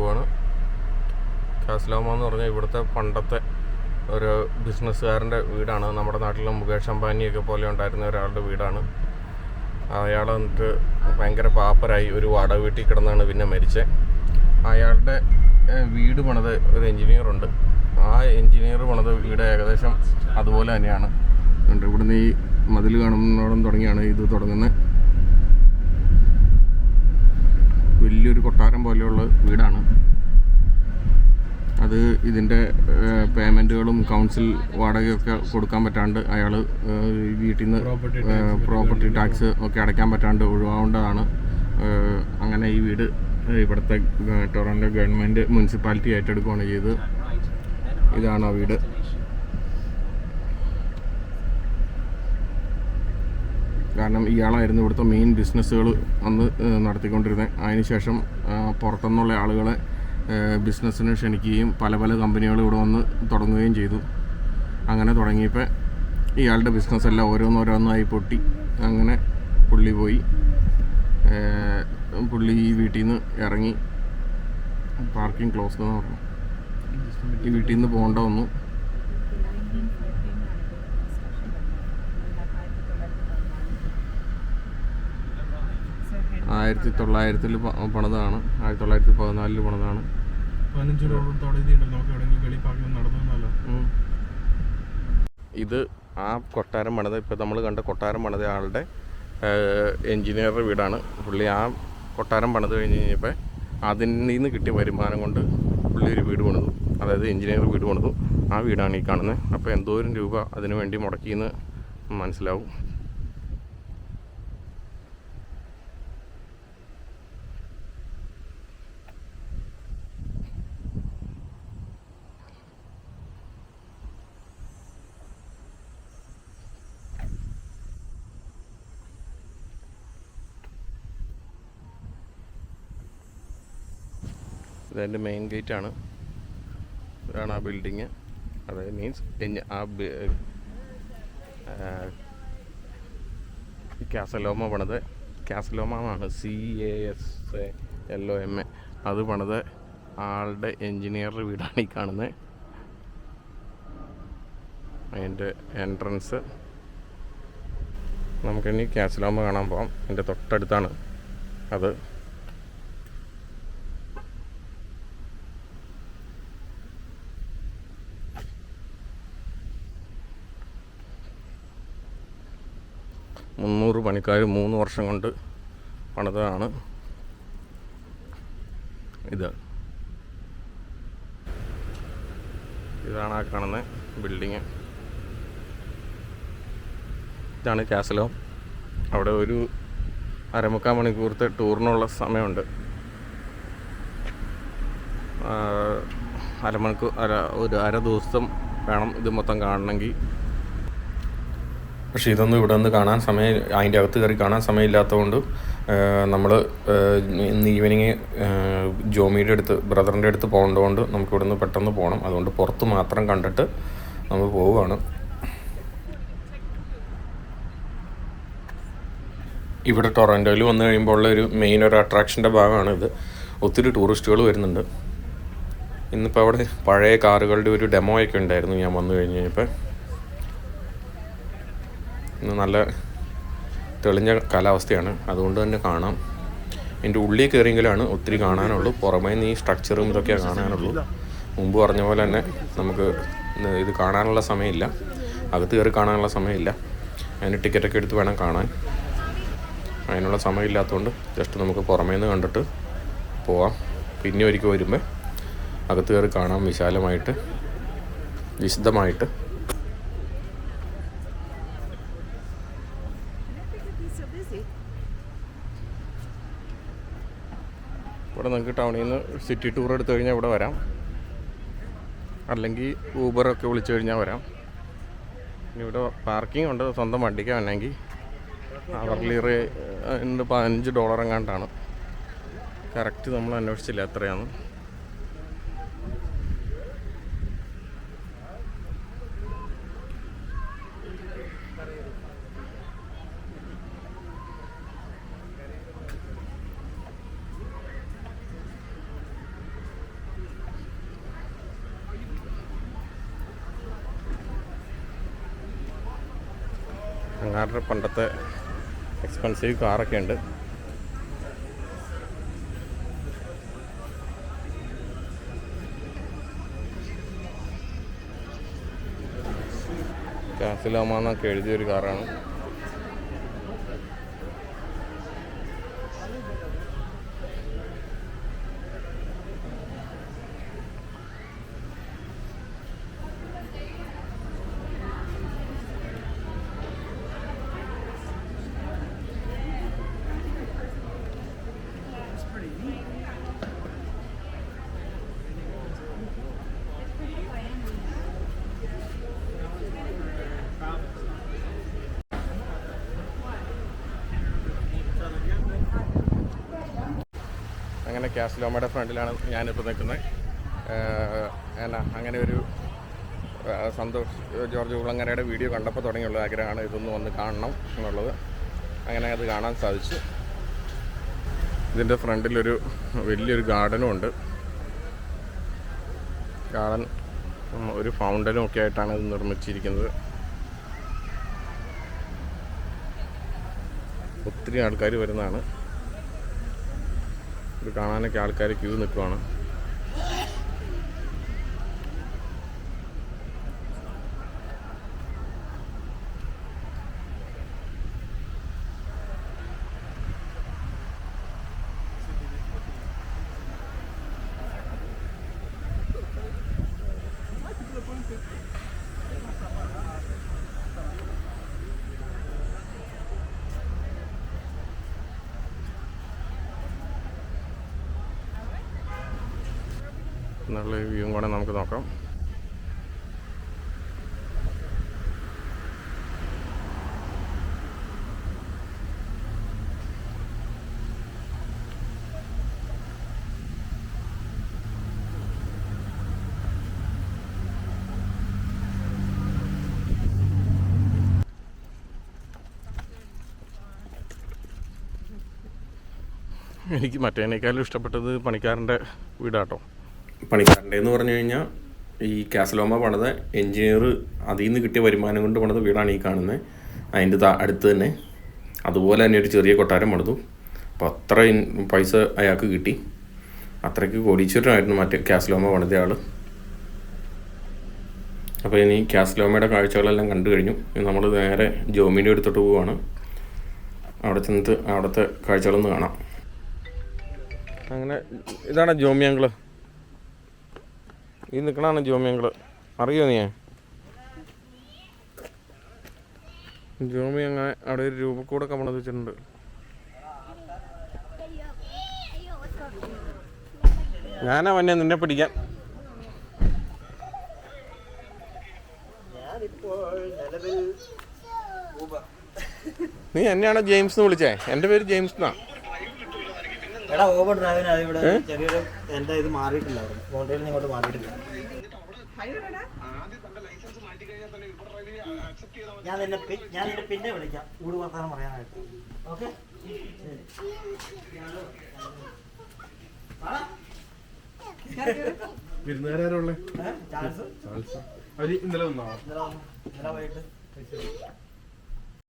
പോവാണ്. കാസിലോമ എന്ന് പറഞ്ഞാൽ ഇവിടുത്തെ പണ്ടത്തെ ഒരു ബിസിനസ്സുകാരൻ്റെ വീടാണ്. നമ്മുടെ നാട്ടിലെ മുകേഷ് അംബാനിയൊക്കെ പോലെ ഉണ്ടായിരുന്ന ഒരാളുടെ വീടാണ്. അയാൾ എന്നിട്ട് ഭയങ്കര പാപ്പരായി ഒരു വാടക വീട്ടിൽ കിടന്നാണ് പിന്നെ മരിച്ചത്. അയാളുടെ വീട് പണിത് ഒരു എൻജിനീയറുണ്ട്. ആ എൻജിനീയർ പണിത് വീട് ഏകദേശം അതുപോലെ തന്നെയാണ്. ഇവിടുന്ന് ഈ മതിൽ കാണുന്നോടം തുടങ്ങിയാണ് ഇത് തുടങ്ങുന്നത്. വലിയൊരു കൊട്ടാരം പോലെയുള്ള വീടാണ് അത്. ഇതിൻ്റെ പേയ്മെൻറ്റുകളും കൗൺസിൽ വാടകയൊക്കെ കൊടുക്കാൻ പറ്റാണ്ട് അയാൾ വീട്ടിൽ നിന്ന് പ്രോപ്പർട്ടി ടാക്സ് ഒക്കെ അടയ്ക്കാൻ പറ്റാണ്ട് ഒഴിവാവേണ്ടതാണ്. അങ്ങനെ ഈ വീട് ഇവിടുത്തെ ടൊറൻറ്റോ ഗവൺമെൻറ് മുനിസിപ്പാലിറ്റി ഏറ്റെടുക്കുകയാണ് ചെയ്തത്. ഇതാണ് ആ വീട്. കാരണം ഇയാളായിരുന്നു ഇവിടുത്തെ മെയിൻ ബിസിനസ്സുകൾ അന്ന് നടത്തിക്കൊണ്ടിരുന്നത്. അതിനുശേഷം പുറത്തുനിന്നുള്ള ആളുകളെ ബിസിനസ്സിന് ക്ഷണിക്കുകയും പല പല കമ്പനികൾ ഇവിടെ വന്ന് തുടങ്ങുകയും ചെയ്തു. അങ്ങനെ തുടങ്ങിയപ്പോൾ ഇയാളുടെ ബിസിനസ്സെല്ലാം ഓരോന്നോരോന്നായി പൊട്ടി. അങ്ങനെ പുള്ളി പോയി. പുള്ളി ഈ വീട്ടിൽ നിന്ന് ഇറങ്ങി. പാർക്കിംഗ് ക്ലോസ് എന്ന് പറഞ്ഞു. ഈ വീട്ടിൽ നിന്ന് പോകേണ്ട വന്നു. ആയിരത്തി 1900 പണിതാണ്. 1914 പണിതാണ്. ഇത് ആ കൊട്ടാരം പണിത്, ഇപ്പം നമ്മൾ കണ്ട കൊട്ടാരം പണിത ആളുടെ എൻജിനീയറുടെ വീടാണ്. പുള്ളി ആ കൊട്ടാരം പണിത് കഴിഞ്ഞ് കഴിഞ്ഞപ്പോൾ അതിൽ നിന്ന് കിട്ടിയ വരുമാനം കൊണ്ട് പുള്ളി ഒരു വീട് പണിതു. അതായത് എൻജിനീയർ വീട് പണിതു. ആ വീടാണ് ഈ കാണുന്നത്. അപ്പോൾ എന്തോരം രൂപ അതിനു വേണ്ടി മുടക്കിയെന്ന് മനസ്സിലാവും. ഇതെൻ്റെ മെയിൻ ഗേറ്റാണ്. ഇതാണ് ആ ബിൽഡിങ്. അതായത് മീൻസ് ആ കാസലോമ പണിത്, കാസലോമ എന്നാണ് CASLOMA, അത് പണിത് ആളുടെ എൻജിനീയറുടെ വീടാണ് ഈ കാണുന്നത്. അതിൻ്റെ എൻട്രൻസ്. നമുക്കിനി കാസലോമ കാണാൻ പോകാം. എൻ്റെ തൊട്ടടുത്താണ് അത്. മുന്നൂറ് പണിക്കാർ 3 വർഷം കൊണ്ട് പണിതതാണ് ഇത്. ഇതാണ് ആ കാണുന്ന ബിൽഡിങ്. ഇതാണ് കാസലോം. അവിടെ ഒരു 1/4 മണിക്കൂറത്തെ ടൂറിനുള്ള സമയമുണ്ട്. ഒരു അര ദിവസം വേണം ഇത് മൊത്തം കാണണമെങ്കിൽ. പക്ഷേ ഇതൊന്നും ഇവിടെ നിന്ന് കാണാൻ അതിൻ്റെ അകത്ത് കയറി കാണാൻ സമയമില്ലാത്തതുകൊണ്ട് നമ്മൾ ഇന്ന് ഈവനിങ് ജോമിയുടെ അടുത്ത്, ബ്രദറിൻ്റെ അടുത്ത് പോകേണ്ടതുകൊണ്ട് നമുക്ക് ഇവിടെ നിന്ന് പെട്ടെന്ന് പോകണം. അതുകൊണ്ട് പുറത്ത് മാത്രം കണ്ടിട്ട് നമ്മൾ പോവുകയാണ്. ഇവിടെ ടൊറൻറ്റോയിൽ വന്നു കഴിയുമ്പോൾ ഉള്ള ഒരു മെയിൻ ഒരു അട്രാക്ഷൻ്റെ ഭാഗമാണ് ഇത്. ഒത്തിരി ടൂറിസ്റ്റുകൾ വരുന്നുണ്ട്. ഇന്നിപ്പോൾ അവിടെ പഴയ കാറുകളുടെ ഒരു ഡെമോയൊക്കെ ഉണ്ടായിരുന്നു ഞാൻ വന്നു കഴിഞ്ഞ് കഴിഞ്ഞപ്പോൾ. ഇന്ന് നല്ല തെളിഞ്ഞ കാലാവസ്ഥയാണ്, അതുകൊണ്ട് തന്നെ കാണാം. എൻ്റെ ഉള്ളിൽ കയറിയെങ്കിലാണ് ഒത്തിരി കാണാനുള്ളൂ. പുറമേ നിന്ന് ഈ സ്ട്രക്ചറും ഇതൊക്കെയാണ് കാണാനുള്ളൂ. മുമ്പ് പറഞ്ഞ പോലെ തന്നെ നമുക്ക് ഇത് കാണാനുള്ള സമയമില്ല, അകത്ത് കയറി കാണാനുള്ള സമയമില്ല. അതിന് ടിക്കറ്റൊക്കെ എടുത്ത് വേണം കാണാൻ. അതിനുള്ള സമയമില്ലാത്തതുകൊണ്ട് ജസ്റ്റ് നമുക്ക് പുറമേ നിന്ന് കണ്ടിട്ട് പോവാം. പിന്നെ ഒരിക്കൽ വരുമ്പോൾ അകത്ത് കയറി കാണാം വിശാലമായിട്ട്, വിശദമായിട്ട്. ഇവിടെ നിങ്ങൾക്ക് ടൗണിൽ നിന്ന് സിറ്റി ടൂർ എടുത്തു കഴിഞ്ഞാൽ ഇവിടെ വരാം. അല്ലെങ്കിൽ ഊബറൊക്കെ വിളിച്ചു കഴിഞ്ഞാൽ വരാം. ഇനി ഇവിടെ പാർക്കിംഗ് ഉണ്ട്. സ്വന്തം വണ്ടിക്ക് വേണമെങ്കിൽ അവർലി $15 എങ്ങാണ്ടാണ്. കറക്റ്റ് നമ്മൾ അന്വേഷിച്ചില്ല എത്രയാണ്. അങ്ങാരുടെ പണ്ടത്തെ എക്സ്പെൻസീവ് കാറൊക്കെ ഉണ്ട്. കാസിലോമ എന്നൊക്കെ എഴുതിയൊരു കാറാണ്. അങ്ങനെ കാസിലോമയുടെ ഫ്രണ്ടിലാണ് ഞാനിപ്പോൾ നിൽക്കുന്നത്. എന്നാ അങ്ങനെ ഒരു സന്തോഷ് ജോർജ് കുളങ്ങരയുടെ വീഡിയോ കണ്ടപ്പോൾ തുടങ്ങിയുള്ള ആഗ്രഹമാണ് ഇതൊന്ന് വന്ന് കാണണം എന്നുള്ളത്. അങ്ങനെ അത് കാണാൻ സാധിച്ചു. ഇതിൻ്റെ ഫ്രണ്ടിലൊരു വലിയൊരു ഗാർഡനും ഉണ്ട്. ഗാർഡൻ ഒരു ഫൗണ്ടനും ഒക്കെ ആയിട്ടാണ് ഇത് നിർമ്മിച്ചിരിക്കുന്നത്. ഒത്തിരി ആൾക്കാർ വരുന്നതാണ്. ഇത് കാണാനൊക്കെ ആൾക്കാർ ക്യൂ നിൽക്കുവാണ്. എന്നുള്ള വ്യൂവും കൂടെ നമുക്ക് നോക്കാം. എനിക്ക് മറ്റേനേക്കാളും ഇഷ്ടപ്പെട്ടത് പണിക്കാരൻ്റെ വീടാട്ടോ. പണിക്കാരൻ്റെ എന്ന് പറഞ്ഞു കഴിഞ്ഞാൽ ഈ കാസിലോമ പണിത എൻജിനീയർ അതിൽ നിന്ന് കിട്ടിയ വരുമാനം കൊണ്ട് പണിത വീടാണ് ഈ കാണുന്നത്. അതിൻ്റെ അടുത്ത് തന്നെ അതുപോലെ തന്നെ ഒരു ചെറിയ കൊട്ടാരം പണിതു. അപ്പോൾ അത്ര പൈസ അയാൾക്ക് കിട്ടി. അത്രയ്ക്ക് കോടീശ്വരനായിരുന്നു മറ്റേ കാസിലോമ പണിത ആൾ. അപ്പോൾ ഇനി കാസിലോമയുടെ കാഴ്ചകളെല്ലാം കണ്ടു കഴിഞ്ഞു. നമ്മൾ നേരെ ജോമിൻ്റെ അടുത്തോട്ട് പോവുകയാണ്. അവിടെ ചെന്നിട്ട് അവിടുത്തെ കാഴ്ചകളൊന്ന് കാണാം. അങ്ങനെ ഇതാണ് ജോമിയങ്കിള്. ഈ നിൽക്കണതാണ് ജോമിയങ്കിള്. അറിയോ നീ? ജോമി അങ്ങനെ അവിടെ ഒരു രൂപക്കൂടൊക്കെ പണിത് വെച്ചിട്ടുണ്ട്. ഞാനാ വന്നെ നിന്നെ പിടിക്കാൻ. നീ എന്നെയാണോ ജെയിംസ് എന്ന് വിളിച്ചേ? എൻ്റെ പേര് ജെയിംസ് എന്നാ. എടാ ഓവർ ഡ്രൈവിന് അതിവിടെ ചെറിയൊരു എൻ്റെ ഇത് മാറിയിട്ടില്ലായിരുന്നു. ഫോണിൽ ഇങ്ങോട്ട് മാറിയിട്ടില്ല. ഞാൻ നിന്നെ പിന്നെ വിളിക്കാം കൂട് വർത്താനം പറയാനായിട്ട്. ഓക്കെ വിരുന്നുകാരുള്ള ചാൾസ് ഇന്നലെ വന്നോ? ഇന്നലെ വൈകിട്ട്